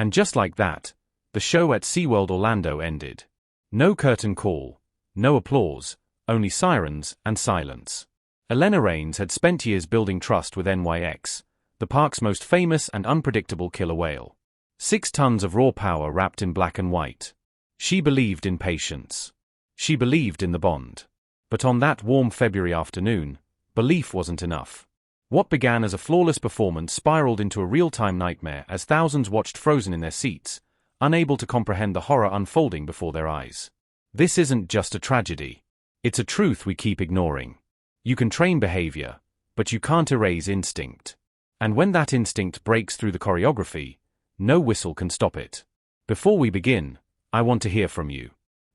And just like that, the show at SeaWorld Orlando ended. No curtain call, no applause, only sirens and silence. Elena Raines had spent years building trust with NYX, the park's most famous and unpredictable killer whale. 6 tons of raw power wrapped in black and white. She believed in patience. She believed in the bond. But on that warm February afternoon, belief wasn't enough. What began as a flawless performance spiraled into a real-time nightmare as thousands watched frozen in their seats, unable to comprehend the horror unfolding before their eyes. This isn't just a tragedy. It's a truth we keep ignoring. You can train behavior, but you can't erase instinct. And when that instinct breaks through the choreography, no whistle can stop it. Before we begin, I want to hear from you.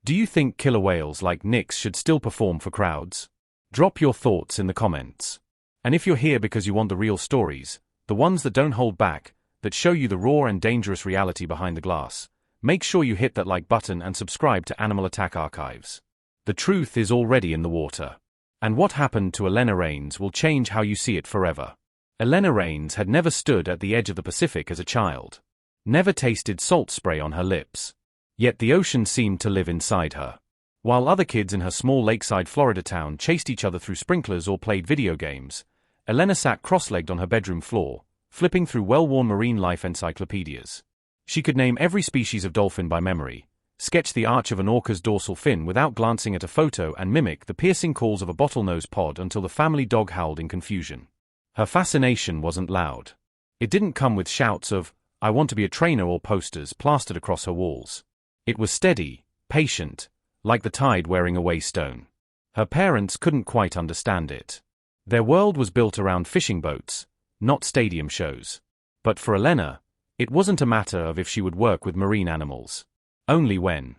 Do you think killer whales like Nyx should still perform for crowds? Drop your thoughts in the comments. And if you're here because you want the real stories, the ones that don't hold back, that show you the raw and dangerous reality behind the glass, make sure you hit that like button and subscribe to Animal Attack Archives. The truth is already in the water. And what happened to Elena Raines will change how you see it forever. Elena Raines had never stood at the edge of the Pacific as a child. Never tasted salt spray on her lips. Yet the ocean seemed to live inside her. While other kids in her small lakeside Florida town chased each other through sprinklers or played video games, Elena sat cross-legged on her bedroom floor, flipping through well-worn marine life encyclopedias. She could name every species of dolphin by memory, sketch the arch of an orca's dorsal fin without glancing at a photo, and mimic the piercing calls of a bottlenose pod until the family dog howled in confusion. Her fascination wasn't loud. It didn't come with shouts of, "I want to be a trainer," or posters plastered across her walls. It was steady, patient, like the tide wearing away stone. Her parents couldn't quite understand it. Their world was built around fishing boats, not stadium shows. But for Elena, it wasn't a matter of if she would work with marine animals. Only when.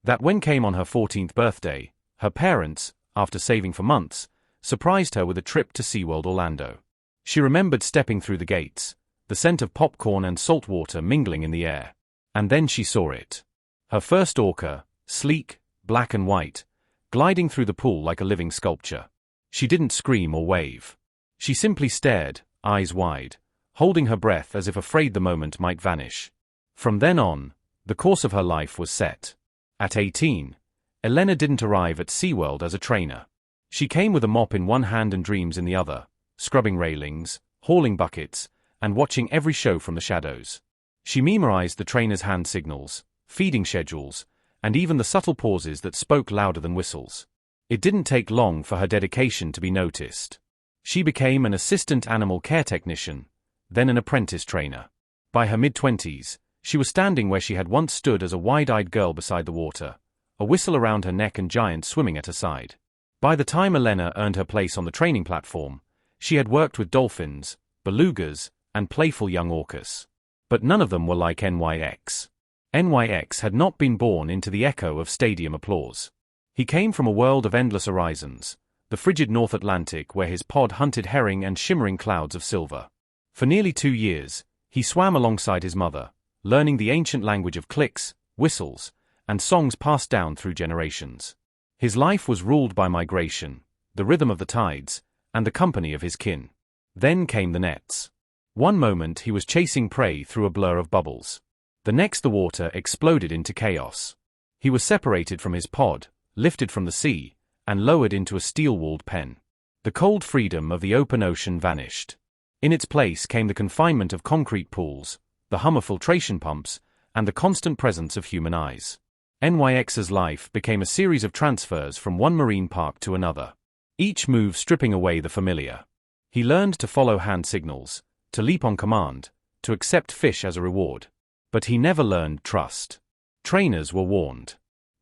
That when came on her 14th birthday, her parents, after saving for months, surprised her with a trip to SeaWorld Orlando. She remembered stepping through the gates, the scent of popcorn and salt water mingling in the air. And then she saw it. Her first orca, sleek, black and white, gliding through the pool like a living sculpture. She didn't scream or wave. She simply stared, eyes wide, holding her breath as if afraid the moment might vanish. From then on, the course of her life was set. At 18, Elena didn't arrive at SeaWorld as a trainer. She came with a mop in one hand and dreams in the other, scrubbing railings, hauling buckets, and watching every show from the shadows. She memorized the trainer's hand signals, feeding schedules, and even the subtle pauses that spoke louder than whistles. It didn't take long for her dedication to be noticed. She became an assistant animal care technician, then an apprentice trainer. By her mid-20s, she was standing where she had once stood as a wide-eyed girl beside the water, a whistle around her neck and giants swimming at her side. By the time Elena earned her place on the training platform, she had worked with dolphins, belugas, and playful young orcas. But none of them were like NYX. NYX had not been born into the echo of stadium applause. He came from a world of endless horizons, the frigid North Atlantic where his pod hunted herring and shimmering clouds of silver. For nearly 2 years, he swam alongside his mother, learning the ancient language of clicks, whistles, and songs passed down through generations. His life was ruled by migration, the rhythm of the tides, and the company of his kin. Then came the nets. One moment he was chasing prey through a blur of bubbles. The next the water exploded into chaos. He was separated from his pod, lifted from the sea, and lowered into a steel-walled pen. The cold freedom of the open ocean vanished. In its place came the confinement of concrete pools, the hum of filtration pumps, and the constant presence of human eyes. NYX's life became a series of transfers from one marine park to another, each move stripping away the familiar. He learned to follow hand signals, to leap on command, to accept fish as a reward. But he never learned trust. Trainers were warned.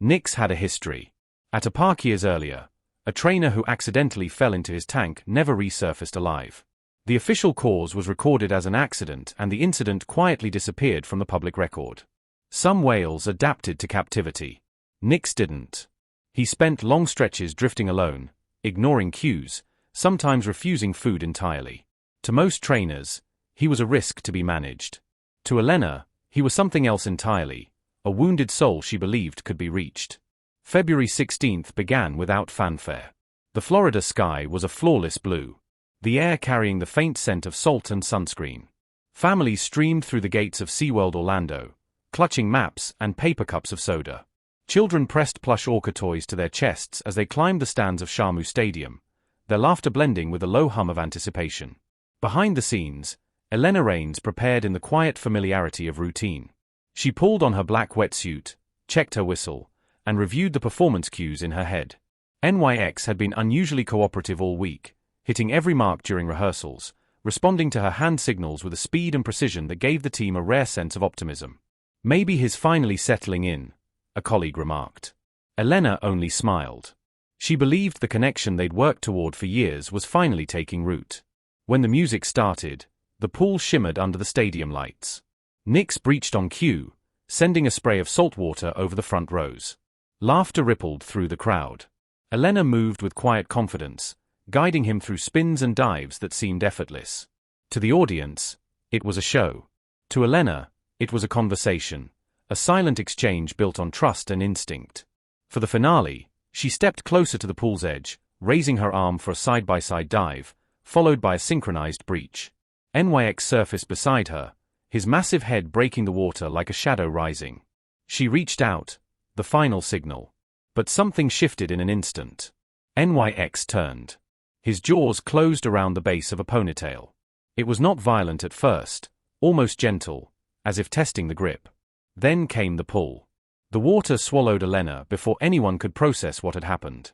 Nyx had a history. At a park years earlier, a trainer who accidentally fell into his tank never resurfaced alive. The official cause was recorded as an accident, and the incident quietly disappeared from the public record. Some whales adapted to captivity. Nyx didn't. He spent long stretches drifting alone, ignoring cues, sometimes refusing food entirely. To most trainers, he was a risk to be managed. To Elena, he was something else entirely, a wounded soul she believed could be reached. February 16th began without fanfare. The Florida sky was a flawless blue, the air carrying the faint scent of salt and sunscreen. Families streamed through the gates of SeaWorld Orlando, clutching maps and paper cups of soda. Children pressed plush Orca toys to their chests as they climbed the stands of SeaWorld Stadium, their laughter blending with the low hum of anticipation. Behind the scenes, Elena Raines prepared in the quiet familiarity of routine. She pulled on her black wetsuit, checked her whistle, and reviewed the performance cues in her head. NYX had been unusually cooperative all week, hitting every mark during rehearsals, responding to her hand signals with a speed and precision that gave the team a rare sense of optimism. "Maybe he's finally settling in," a colleague remarked. Elena only smiled. She believed the connection they'd worked toward for years was finally taking root. When the music started, the pool shimmered under the stadium lights. Nix breached on cue, sending a spray of salt water over the front rows. Laughter rippled through the crowd. Elena moved with quiet confidence, guiding him through spins and dives that seemed effortless. To the audience, it was a show. To Elena, it was a conversation, a silent exchange built on trust and instinct. For the finale, she stepped closer to the pool's edge, raising her arm for a side-by-side dive, followed by a synchronized breach. NYX surfaced beside her, his massive head breaking the water like a shadow rising. She reached out, the final signal. But something shifted in an instant. NYX turned. His jaws closed around the base of a ponytail. It was not violent at first, almost gentle, as if testing the grip. Then came the pull. The water swallowed Elena before anyone could process what had happened.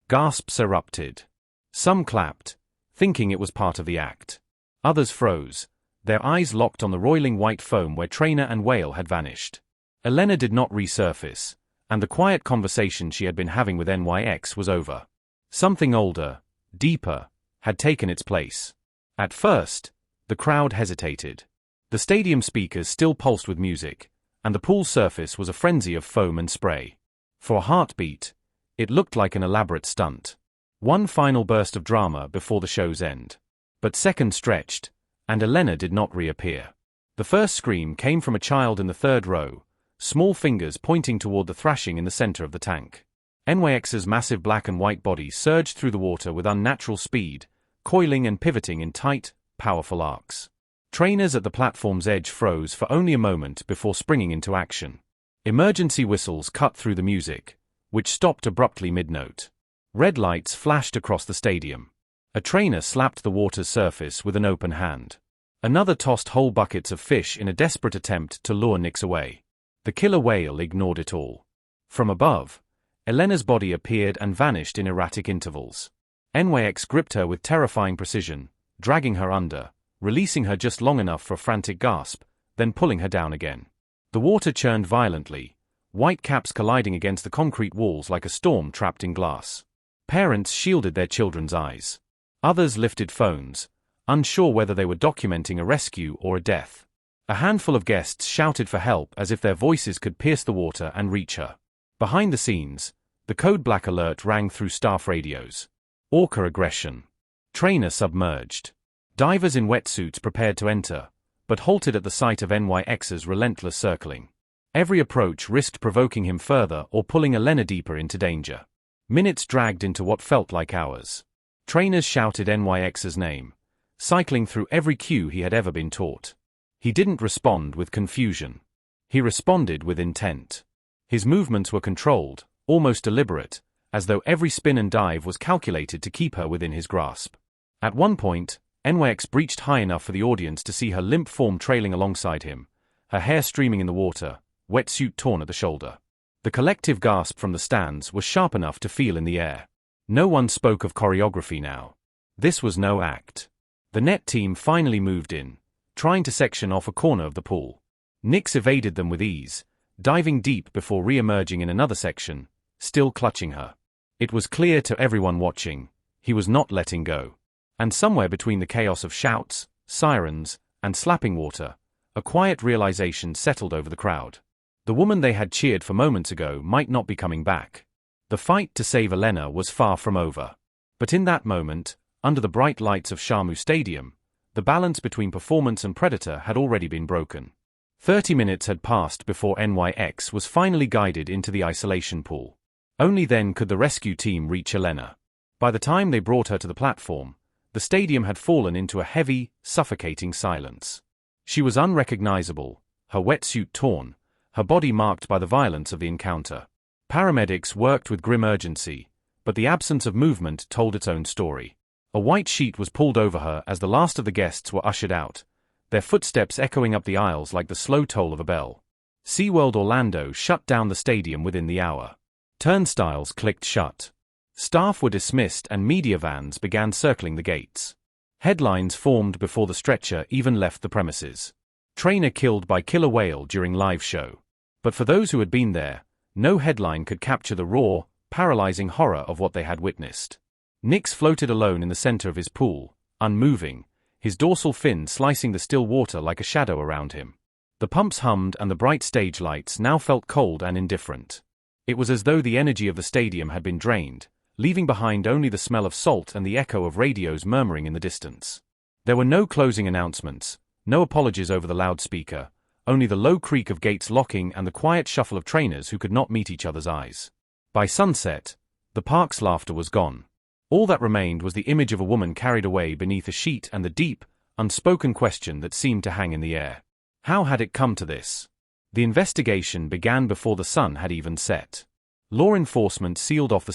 Gasps erupted. Some clapped, thinking it was part of the act. Others froze, their eyes locked on the roiling white foam where trainer and whale had vanished. Elena did not resurface, and the quiet conversation she had been having with NYX was over. Something older, deeper, had taken its place. At first, the crowd hesitated. The stadium speakers still pulsed with music, and the pool surface was a frenzy of foam and spray. For a heartbeat, it looked like an elaborate stunt. One final burst of drama before the show's end. But seconds stretched, and Elena did not reappear. The first scream came from a child in the third row, small fingers pointing toward the thrashing in the center of the tank. NYX's massive black and white body surged through the water with unnatural speed, coiling and pivoting in tight, powerful arcs. Trainers at the platform's edge froze for only a moment before springing into action. Emergency whistles cut through the music, which stopped abruptly mid-note. Red lights flashed across the stadium. A trainer slapped the water's surface with an open hand. Another tossed whole buckets of fish in a desperate attempt to lure Nix away. The killer whale ignored it all. From above, Elena's body appeared and vanished in erratic intervals. NYX gripped her with terrifying precision, dragging her under, releasing her just long enough for a frantic gasp, then pulling her down again. The water churned violently, white caps colliding against the concrete walls like a storm trapped in glass. Parents shielded their children's eyes. Others lifted phones, unsure whether they were documenting a rescue or a death. A handful of guests shouted for help as if their voices could pierce the water and reach her. Behind the scenes, the code black alert rang through staff radios. Orca aggression. Trainer submerged. Divers in wetsuits prepared to enter, but halted at the sight of NYX's relentless circling. Every approach risked provoking him further or pulling Elena deeper into danger. Minutes dragged into what felt like hours. Trainers shouted NYX's name, cycling through every cue he had ever been taught. He didn't respond with confusion. He responded with intent. His movements were controlled, almost deliberate, as though every spin and dive was calculated to keep her within his grasp. At one point, NYX breached high enough for the audience to see her limp form trailing alongside him, her hair streaming in the water, wetsuit torn at the shoulder. The collective gasp from the stands was sharp enough to feel in the air. No one spoke of choreography now. This was no act. The net team finally moved in, trying to section off a corner of the pool. Nix evaded them with ease, diving deep before re-emerging in another section, still clutching her. It was clear to everyone watching, he was not letting go. And somewhere between the chaos of shouts, sirens, and slapping water, a quiet realization settled over the crowd. The woman they had cheered for moments ago might not be coming back. The fight to save Elena was far from over. But in that moment, under the bright lights of SeaWorld Stadium, the balance between performance and predator had already been broken. 30 minutes had passed before NYX was finally guided into the isolation pool. Only then could the rescue team reach Elena. By the time they brought her to the platform, the stadium had fallen into a heavy, suffocating silence. She was unrecognizable, her wetsuit torn, her body marked by the violence of the encounter. Paramedics worked with grim urgency, but the absence of movement told its own story. A white sheet was pulled over her as the last of the guests were ushered out, their footsteps echoing up the aisles like the slow toll of a bell. SeaWorld Orlando shut down the stadium within the hour. Turnstiles clicked shut. Staff were dismissed and media vans began circling the gates. Headlines formed before the stretcher even left the premises. Trainer killed by killer whale during live show. But for those who had been there, no headline could capture the raw, paralyzing horror of what they had witnessed. Nix floated alone in the center of his pool, unmoving, his dorsal fin slicing the still water like a shadow around him. The pumps hummed and the bright stage lights now felt cold and indifferent. It was as though the energy of the stadium had been drained, leaving behind only the smell of salt and the echo of radios murmuring in the distance. There were no closing announcements, no apologies over the loudspeaker, only the low creak of gates locking and the quiet shuffle of trainers who could not meet each other's eyes. By sunset, the park's laughter was gone. All that remained was the image of a woman carried away beneath a sheet and the deep, unspoken question that seemed to hang in the air. How had it come to this? The investigation began before the sun had even set. Law enforcement sealed off the